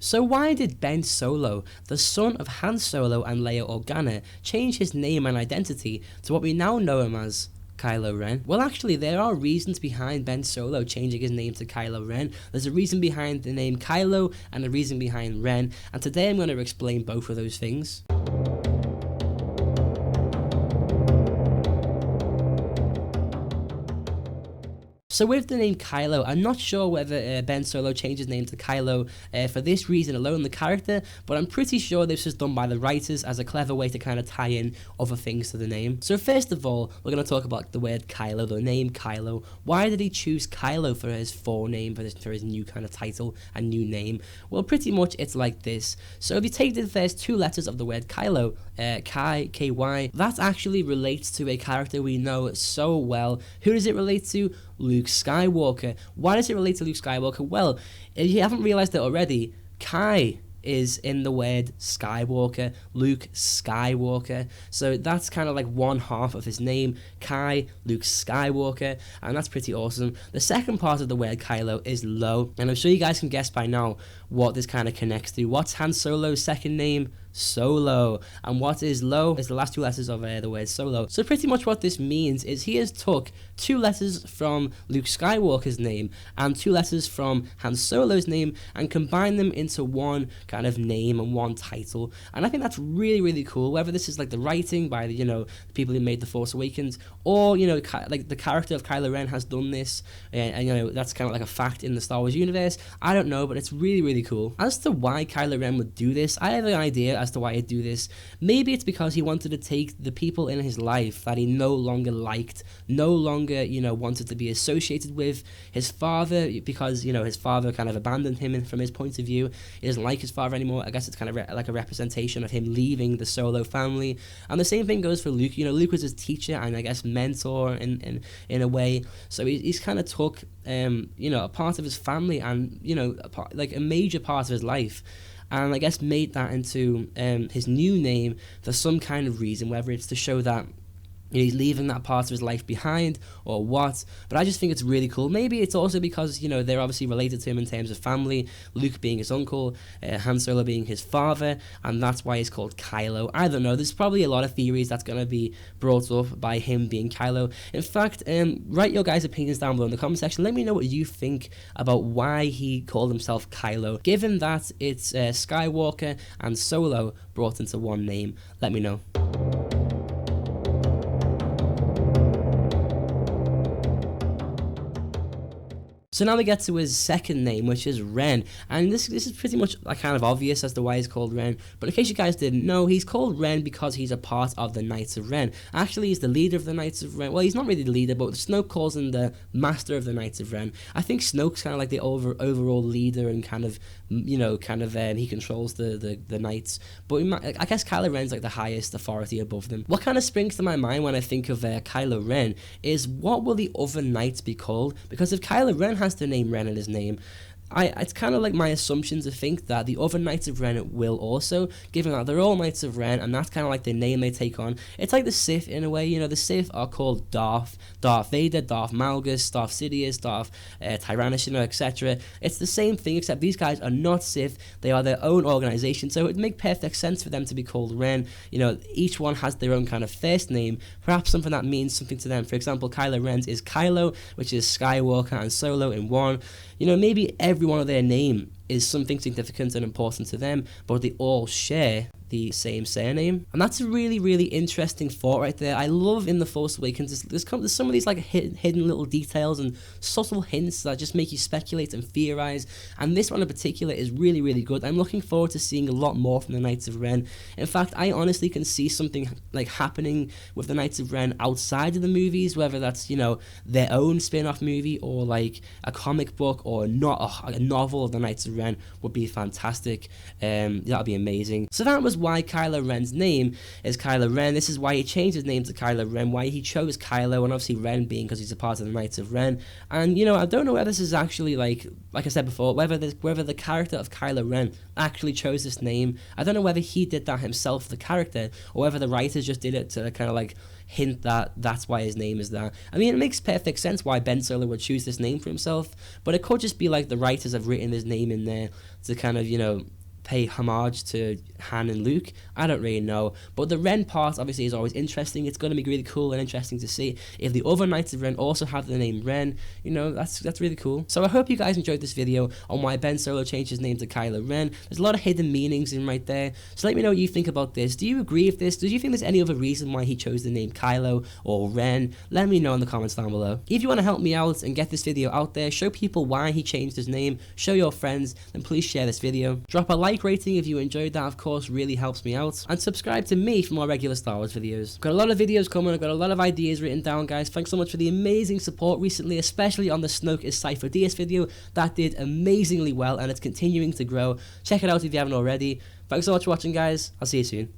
So why did Ben Solo, the son of Han Solo and Leia Organa, change his name and identity to what we now know him as Kylo Ren? Well, actually, there are reasons behind Ben Solo changing his name to Kylo Ren. There's a reason behind the name Kylo and a reason behind Ren, and today I'm going to explain both of those things. So with the name Kylo, I'm not sure whether Ben Solo changed his name to Kylo for this reason alone, the character, but I'm pretty sure this was done by the writers as a clever way to kind of tie in other things to the name. So first of all, we're going to talk about the word Kylo, the name Kylo. Why did he choose Kylo for his forename, for his new kind of title and new name? Well, pretty much it's like this. So if you take the first two letters of the word Kylo, Kai, K-Y, that actually relates to a character we know so well. Who does it relate to? Luke Skywalker. Why does it relate to Luke Skywalker? Well, if you haven't realized it already, Kai is in the word Skywalker, Luke Skywalker. So that's kind of like one half of his name, Kai, Luke Skywalker, and that's pretty awesome. The second part of the word Kylo is Lo, and I'm sure you guys can guess by now what this kind of connects to. What's Han Solo's second name? Solo. And what is Lo? Is the last two letters of the word Solo. So pretty much what this means is he has took two letters from Luke Skywalker's name and two letters from Han Solo's name and combined them into one kind of name and one title. And I think that's really, really cool. Whether this is like the writing by the, the people who made The Force Awakens, or, like the character of Kylo Ren has done this, and that's kind of like a fact in the Star Wars universe. I don't know, but it's really, really cool. As to why Kylo Ren would do this, I have an idea as to why he'd do this. Maybe it's because he wanted to take the people in his life that he no longer liked, no longer, wanted to be associated with, his father, because, his father kind of abandoned him from his point of view. He doesn't like his father anymore. I guess it's kind of like a representation of him leaving the Solo family. And the same thing goes for Luke. Luke was his teacher and I guess mentor in a way. So he's kind of took, a part of his family and, a major part of his life, and I guess made that into his new name for some kind of reason, whether it's to show that he's leaving that part of his life behind or what. But I just think it's really cool. Maybe it's also because, they're obviously related to him in terms of family, Luke being his uncle, Han Solo being his father, and that's why he's called Kylo. I don't know. There's probably a lot of theories that's going to be brought up by him being Kylo. In fact, write your guys' opinions down below in the comment section. Let me know what you think about why he called himself Kylo. Given that it's Skywalker and Solo brought into one name, let me know. So now we get to his second name, which is Ren, and this is pretty much kind of obvious as to why he's called Ren, but in case you guys didn't know, he's called Ren because he's a part of the Knights of Ren. Actually, he's the leader of the Knights of Ren. Well, he's not really the leader, but Snoke calls him the master of the Knights of Ren. I think Snoke's kind of like the overall leader and kind of he controls the Knights, but I guess Kylo Ren's like the highest authority above them. What kind of springs to my mind when I think of Kylo Ren is, what will the other Knights be called? Because if Kylo Ren has the name Ren in his name, it's kind of like my assumption to think that the other Knights of Ren will also, given that they're all Knights of Ren, and that's kind of like the name they take on. It's like the Sith in a way. The Sith are called Darth Vader, Darth Malgus, Darth Sidious, Darth Tyrannus, etc. It's the same thing, except these guys are not Sith. They are their own organization, so it would make perfect sense for them to be called Ren. Each one has their own kind of first name, perhaps something that means something to them. For example, Kylo Ren's is Kylo, which is Skywalker and Solo in one. Maybe every one of their name is something significant and important to them, but they all share the same surname. And that's a really, really interesting thought right there. I love in The Force Awakens, there's some of these like hidden little details and subtle hints that just make you speculate and theorize, and this one in particular is really, really good. I'm looking forward to seeing a lot more from the Knights of Ren. In fact, I honestly can see something like happening with the Knights of Ren outside of the movies, whether that's, their own spin-off movie or like a comic book or not a novel of the Knights of Ren would be fantastic. That'd be amazing. So that was why Kylo Ren's name is Kylo Ren. This is why he changed his name to Kylo Ren, why he chose Kylo, and obviously Ren being because he's a part of the Knights of Ren. And I don't know whether this is actually like I said before, whether the character of Kylo Ren actually chose this name. I don't know whether he did that himself, the character, or whether the writers just did it to kind of like hint that that's why his name is that. I mean, it makes perfect sense why Ben Solo would choose this name for himself, but it could just be like the writers have written his name in in there to kind of, you know, pay homage to Han and Luke. I don't really know, but the Ren part obviously is always interesting. It's going to be really cool and interesting to see if the other Knights of Ren also have the name Ren. You know, that's really cool. So I hope you guys enjoyed this video on why Ben Solo changed his name to Kylo Ren. There's a lot of hidden meanings in right there, so let me know what you think about this. Do you agree with this? Do you think there's any other reason why he chose the name Kylo or Ren? Let me know in the comments down below. If you want to help me out and get this video out there, show people why he changed his name, show your friends, then please share this video. Drop a like rating if you enjoyed that, of course, really helps me out, and subscribe to me for more regular Star Wars videos. Got a lot of videos coming, I've got a lot of ideas written down, guys. Thanks so much for the amazing support recently, especially on the Snoke is sifo-dyas video. That did amazingly well and it's continuing to grow. Check it out if you haven't already. Thanks so much for watching, guys. I'll see you soon.